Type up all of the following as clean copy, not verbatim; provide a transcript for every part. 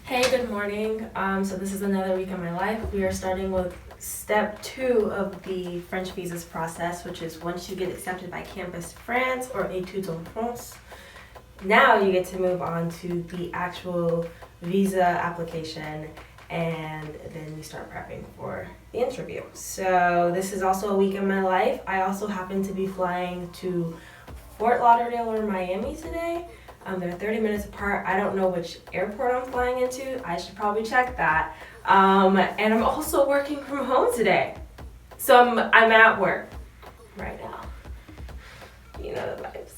Hey, good morning. So this is another week of my life. We are starting with step 2 of the French visas process, which is once you get accepted by Campus France or Études en France, now you get to move on to the actual visa application, and then you start prepping for the interview. So this is also a week in my life. I also happen to be flying to Fort Lauderdale or Miami today. They're 30 minutes apart. I don't know which airport I'm flying into. I should probably check that. And I'm also working from home today. So I'm at work right now. You know the vibes.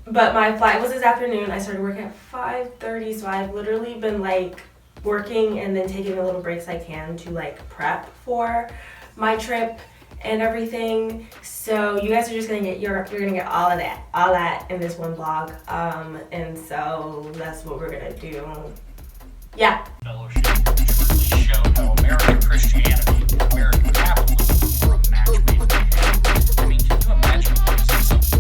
But my flight was this afternoon. I started working at 5:30, so I've literally been like working and then taking the little breaks I can to like prep for my trip and everything. So you guys are just gonna get you're gonna get all that in this one vlog. And so that's what we're gonna do. Yeah. Fellowship truly showed how American Christianity, American capitalism were a match made in heaven. I mean, can you imagine losing something?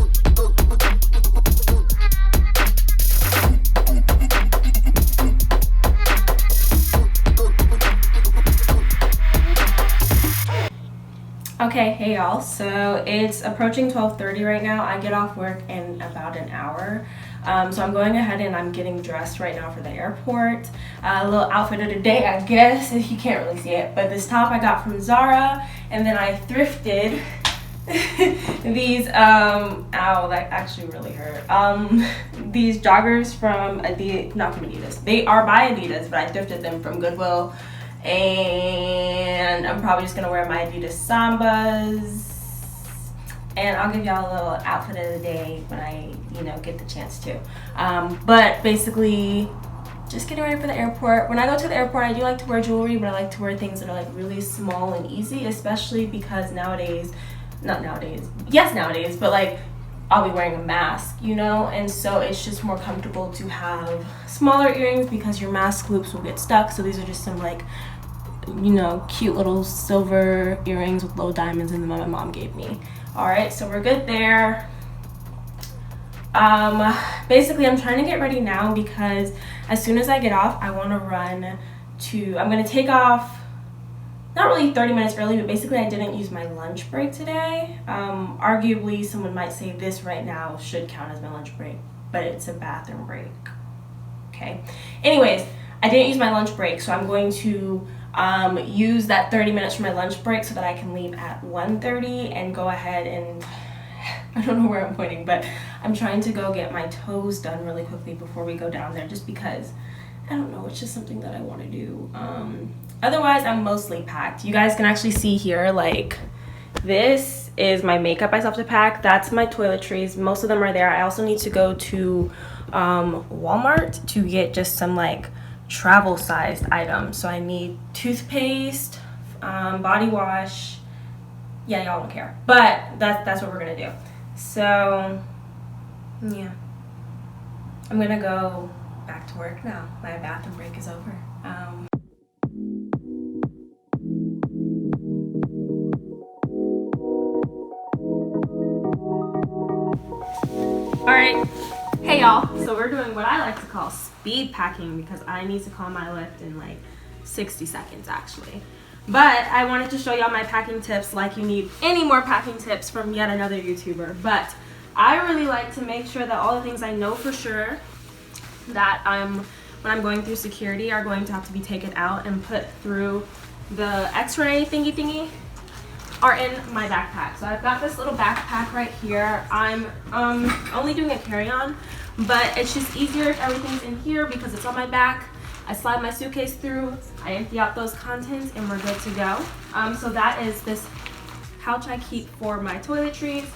Okay, hey y'all. So it's approaching 12:30 right now. I get off work in about an hour. So I'm going ahead and I'm getting dressed right now for the airport. A little outfit of the day, I guess, if you can't really see it. But this top I got from Zara, and then I thrifted these, ow, that actually really hurt. These joggers from Adidas, not from Adidas. They are by Adidas, but I thrifted them from Goodwill. And I'm probably just gonna wear my Adidas Sambas, and I'll give y'all a little outfit of the day when I, get the chance to. But basically, just getting ready for the airport. When I go to the airport, I do like to wear jewelry, but I like to wear things that are like really small and easy, especially because nowadays, but like I'll be wearing a mask, and so it's just more comfortable to have smaller earrings because your mask loops will get stuck. So these are just some like, cute little silver earrings with little diamonds in them that my mom gave me. All right, so we're good there. Basically I'm trying to get ready now because as soon as I get off, I want to run to, I'm going to take off not really 30 minutes early, but basically I didn't use my lunch break today. Arguably, someone might say this right now should count as my lunch break, but it's a bathroom break. Okay. Anyways, I didn't use my lunch break, so I'm going to use that 30 minutes for my lunch break so that I can leave at 1:30 and go ahead and, I don't know where I'm pointing, but I'm trying to go get my toes done really quickly before we go down there, just because, I don't know, it's just something that I want to do. Otherwise, I'm mostly packed. You guys can actually see here, like, this is my makeup I still have to pack. That's my toiletries. Most of them are there. I also need to go to Walmart to get just some, like, travel-sized items. So I need toothpaste, body wash. Yeah, y'all don't care. But that's what we're going to do. So, yeah. I'm going to go back to work now. My bathroom break is over. Alright, hey y'all, so we're doing what I like to call speed packing because I need to call my lift in like 60 seconds actually. But I wanted to show y'all my packing tips like you need any more packing tips from yet another YouTuber. But I really like to make sure that all the things I know for sure that when I'm going through security are going to have to be taken out and put through the x-ray thingy are in my backpack. So I've got this little backpack right here. I'm only doing a carry-on, but it's just easier if everything's in here because it's on my back. I slide my suitcase through, I empty out those contents, and we're good to go. So that is this pouch I keep for my toiletries.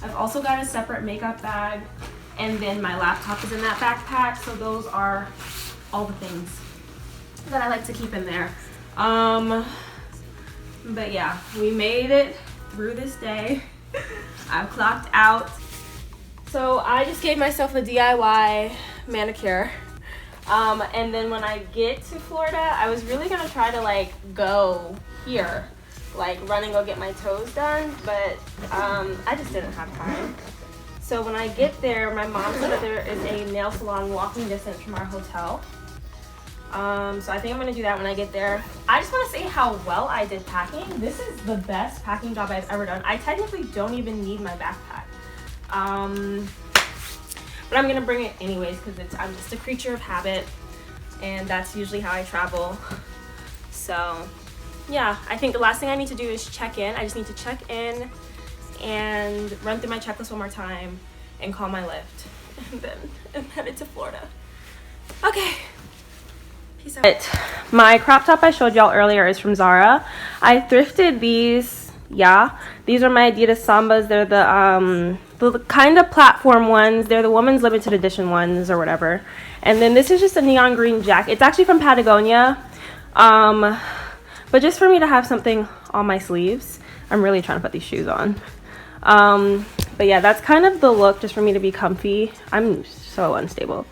I've also got a separate makeup bag, and then my laptop is in that backpack. So those are all the things that I like to keep in there. But yeah, we made it through this day. I've clocked out. So I just gave myself a DIY manicure. And then when I get to Florida, I was really gonna try to like go here, like run and go get my toes done, but I just didn't have time. So when I get there, my mom said that there is a nail salon walking distance from our hotel. So I think I'm gonna do that when I get there. I just want to say how well I did packing. This is the best packing job I've ever done. I technically don't even need my backpack. But I'm gonna bring it anyways because I'm just a creature of habit, and that's usually how I travel. So yeah, I think the last thing I need to do is check in. I just need to check in and run through my checklist one more time and call my Lyft, and then I'm headed to Florida. Okay. Peace out. My crop top I showed y'all earlier is from Zara. I thrifted these. Yeah, these are my Adidas Sambas. They're the kind of platform ones. They're the women's limited edition ones or whatever. And then this is just a neon green jacket. It's actually from Patagonia. But just for me to have something on my sleeves. I'm really trying to put these shoes on. But yeah, that's kind of the look, just for me to be comfy. I'm so unstable.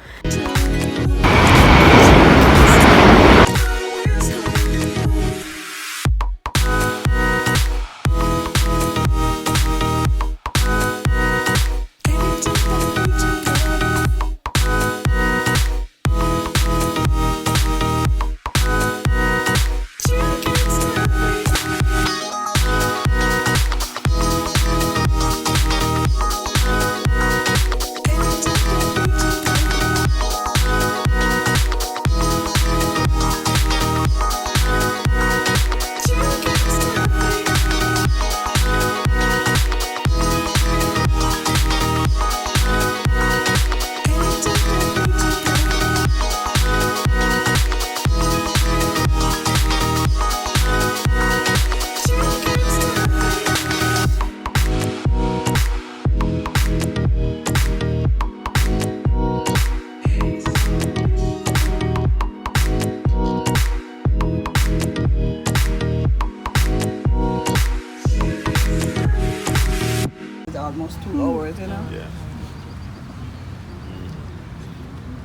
Almost 2 hours, you know? Yeah.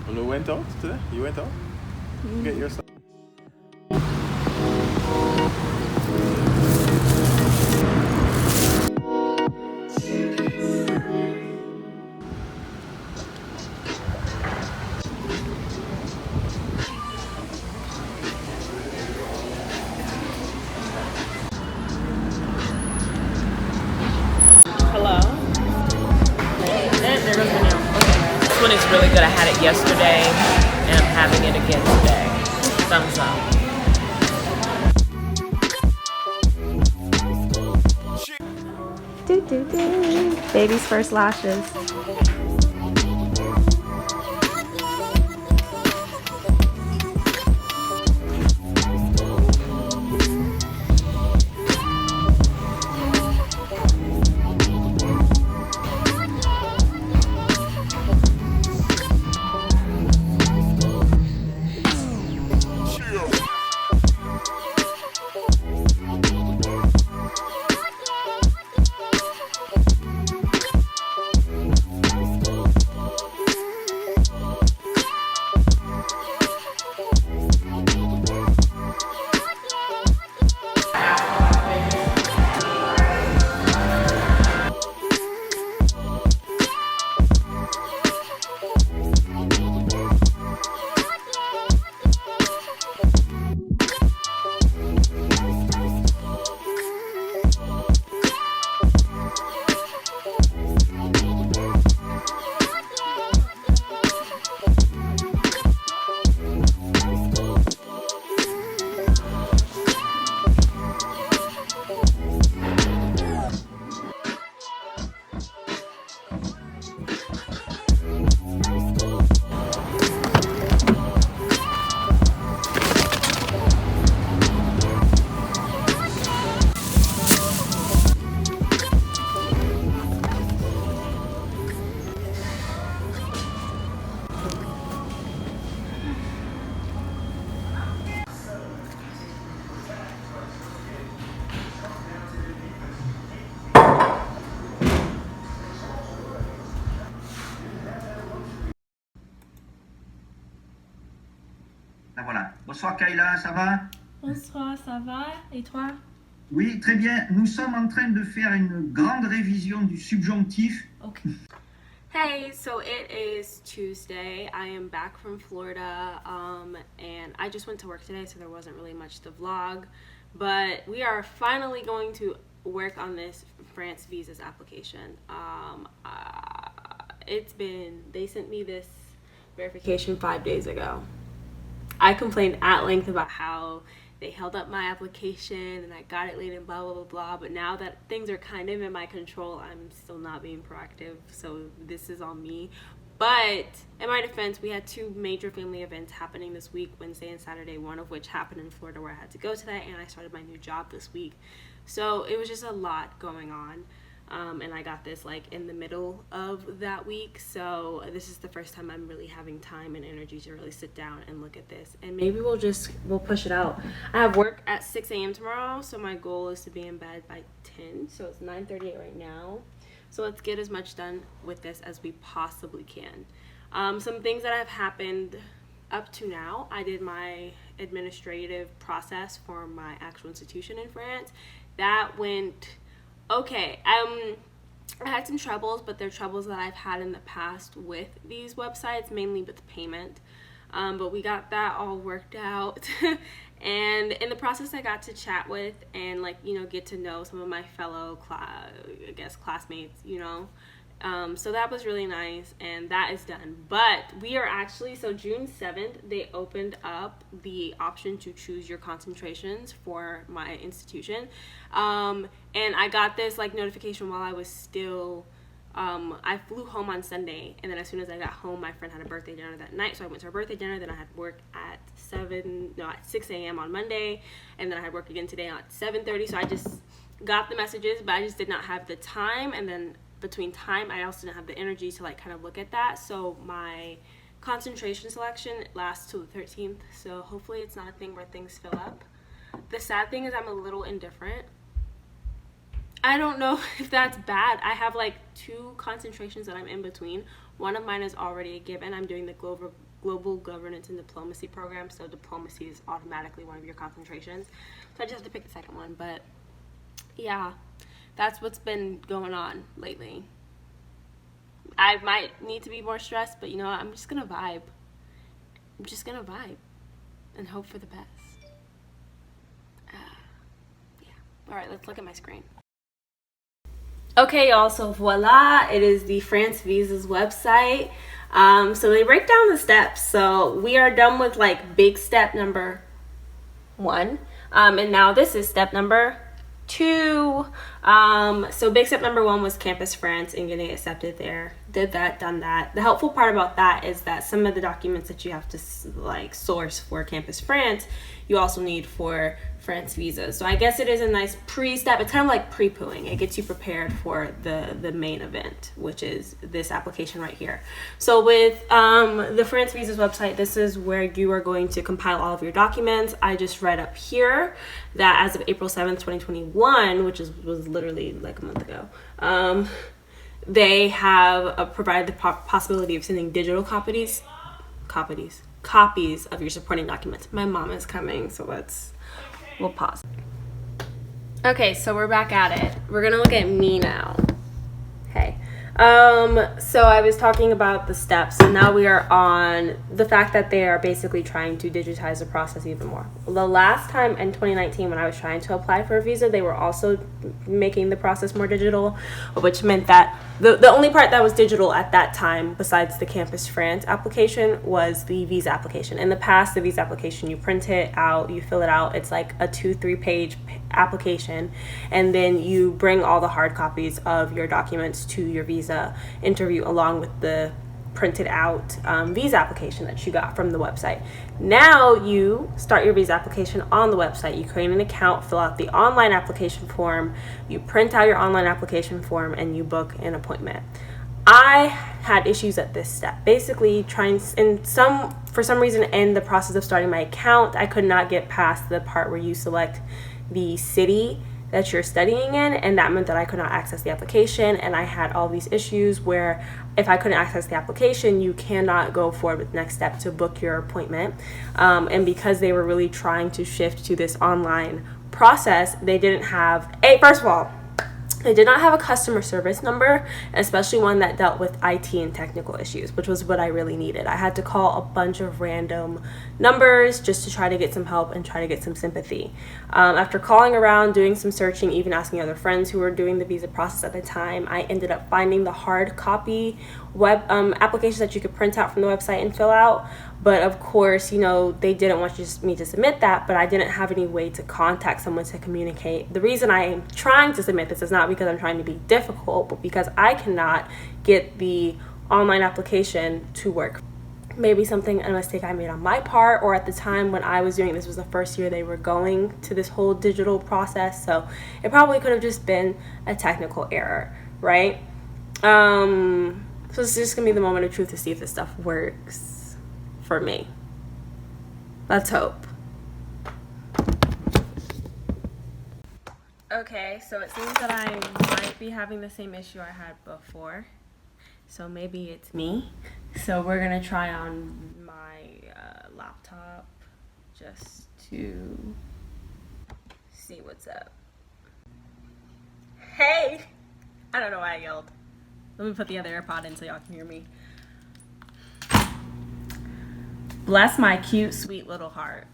And you went out today? You went out? Get yourself. Hello. There goes the nail. Okay. This one is really good. I had it yesterday and I'm having it again today. Thumbs up. Do, do, do. Baby's first lashes. Voilà. Bonsoir Kayla, ça va? Bonsoir, ça va? Et toi? Oui, très bien. Nous sommes en train de faire une grande révision du subjonctif. Ok. Hey, so it is Tuesday. I am back from Florida, and I just went to work today, so there wasn't really much to vlog. But we are finally going to work on this France visas application. They sent me this verification 5 days ago. I complained at length about how they held up my application and I got it late and blah, blah, blah, blah. But now that things are kind of in my control, I'm still not being proactive. So this is on me. But in my defense, we had 2 major family events happening this week, Wednesday and Saturday, one of which happened in Florida where I had to go to that, and I started my new job this week. So it was just a lot going on. And I got this like in the middle of that week, so this is the first time I'm really having time and energy to really sit down and look at this, and maybe we'll push it out. I have work at 6 a.m. tomorrow, so my goal is to be in bed by 10, so it's 9:38 right now. So let's get as much done with this as we possibly can. Some things that have happened up to now: I did my administrative process for my actual institution in France. That went okay. I had some troubles, but they're troubles that I've had in the past with these websites, mainly with payment. But we got that all worked out. And in the process, I got to chat with and get to know some of my fellow classmates, so that was really nice, and that is done. But we are actually, so June 7th, they opened up the option to choose your concentrations for my institution. And I got this notification while I was still, I flew home on Sunday, and then as soon as I got home, my friend had a birthday dinner that night, so I went to her birthday dinner. Then I had work at 6 a.m. on Monday, and then I had work again today at 7:30. So I just got the messages, but I just did not have the time, and then between time, I also didn't have the energy to kind of look at that. So my concentration selection lasts till the 13th, so hopefully it's not a thing where things fill up. The sad thing is I'm a little indifferent. I don't know if that's bad. I have 2 concentrations that I'm in between. One of mine is already a given. I'm doing the global governance and diplomacy program, so diplomacy is automatically one of your concentrations. So I just have to pick the second one, but yeah, that's what's been going on lately. I might need to be more stressed, but I'm just gonna vibe. I'm just gonna vibe and hope for the best. Yeah. All right, let's look at my screen. Okay, y'all, so voila, it is the France Visas website. So they break down the steps. So we are done with big step number 1. And now this is step number 2. So big step number 1 was Campus France and getting accepted there. Did that, done that. The helpful part about that is that some of the documents that you have to source for Campus France, you also need for France visas. So I guess it is a nice pre-step. It's kind of like pre-pooing. It gets you prepared for the main event, which is this application right here. So with the France visas website, this is where you are going to compile all of your documents. I just read up here that as of April 7th, 2021, which was literally a month ago, they have provided the possibility of sending digital copies of your supporting documents. My mom is coming, so we'll pause. Okay, so we're back at it. We're gonna look at me now. Hey. So I was talking about the steps, and now we are on the fact that they are basically trying to digitize the process even more. The last time in 2019 when I was trying to apply for a visa, they were also making the process more digital, which meant that the only part that was digital at that time, besides the Campus France application, was the visa application. In the past, the visa application, you print it out, you fill it out. It's like a 2-3 page application, and then you bring all the hard copies of your documents to your visa interview along with the printed out visa application that you got from the website. Now you start your visa application on the website. You create an account, fill out the online application form, you print out your online application form, and you book an appointment. I had issues at this step. Basically, for some reason in the process of starting my account, I could not get past the part where you select the city that you're studying in, and that meant that I could not access the application, and I had all these issues where if I couldn't access the application, you cannot go forward with the next step to book your appointment. And because they were really trying to shift to this online process, they didn't have first of all, They did not have a customer service number, especially one that dealt with IT and technical issues, which was what I really needed. I had to call a bunch of random numbers just to try to get some help and try to get some sympathy. After calling around, doing some searching, even asking other friends who were doing the visa process at the time, I ended up finding the hard copy web applications that you could print out from the website and fill out. But of course, you know, they didn't want me to submit that, but I didn't have any way to contact someone to communicate. The reason I am trying to submit this is not because I'm trying to be difficult, but because I cannot get the online application to work. Maybe a mistake I made on my part, or at the time when I was doing this was the first year they were going to this whole digital process, so it probably could have just been a technical error, right? So it's just gonna be the moment of truth to see if this stuff works for me. Let's hope. Okay, so it seems that I might be having the same issue I had before. So maybe it's me. So we're gonna try on my laptop just to see what's up. Hey! I don't know why I yelled. Let me put the other AirPod in so y'all can hear me. Bless my cute, sweet little heart.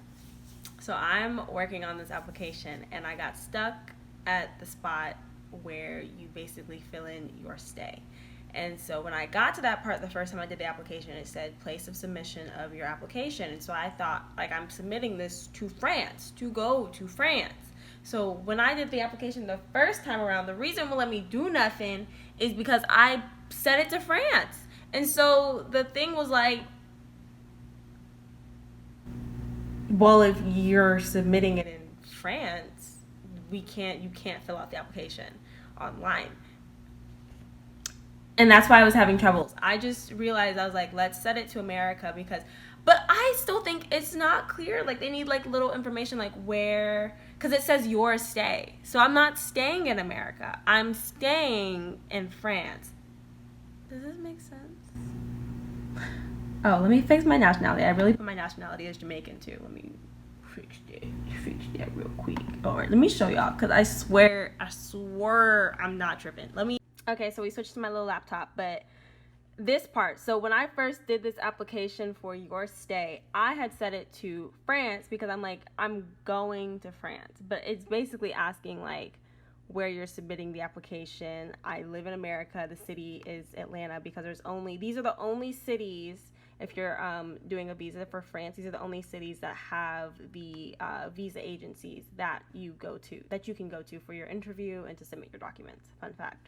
So I'm working on this application and I got stuck at the spot where you basically fill in your stay. And so when I got to that part the first time I did the application, it said place of submission of your application. And so I thought, like, I'm submitting this to France, to go to France. So when I did the application the first time around, the reason it won't let me do nothing is because I set it to France. And so the thing was like, well, if you're submitting it in France, you can't fill out the application online. And that's why I was having troubles. I just realized, I was like, let's set it to America but I still think it's not clear. Like, they need like little information, like where, because it says your stay. So I'm not staying in America. I'm staying in France. Does this make sense? Oh, let me fix my nationality. I really put my nationality as Jamaican too. Let me fix that real quick. All right, let me show y'all, because I swear I'm not tripping. Okay, so we switched to my little laptop, but this part, so when I first did this application for your stay, I had set it to France because I'm like, I'm going to France, but it's basically asking like where you're submitting the application. I live in America. The city is Atlanta because these are the only cities, if you're doing a visa for France, these are the only cities that have the visa agencies that you can go to for your interview and to submit your documents. Fun fact.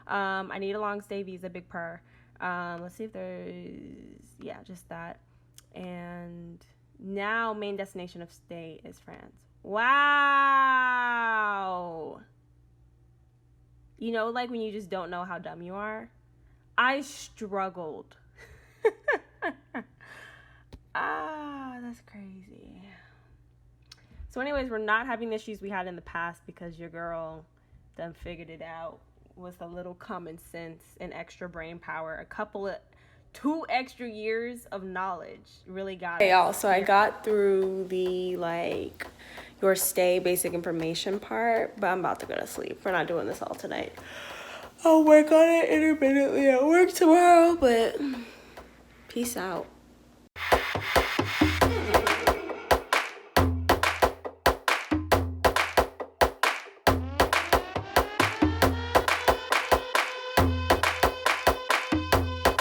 I need a long stay visa, big purr. Let's see if there's, just that. And now main destination of stay is France. Wow. You know, like when you just don't know how dumb you are? I struggled. That's crazy. So anyways, we're not having the issues we had in the past because your girl done figured it out with a little common sense and extra brain power. 2 extra years of knowledge really got it. Hey y'all, so I got through the your stay basic information part, but I'm about to go to sleep. We're not doing this all tonight. I'll work on it intermittently at work tomorrow, but peace out.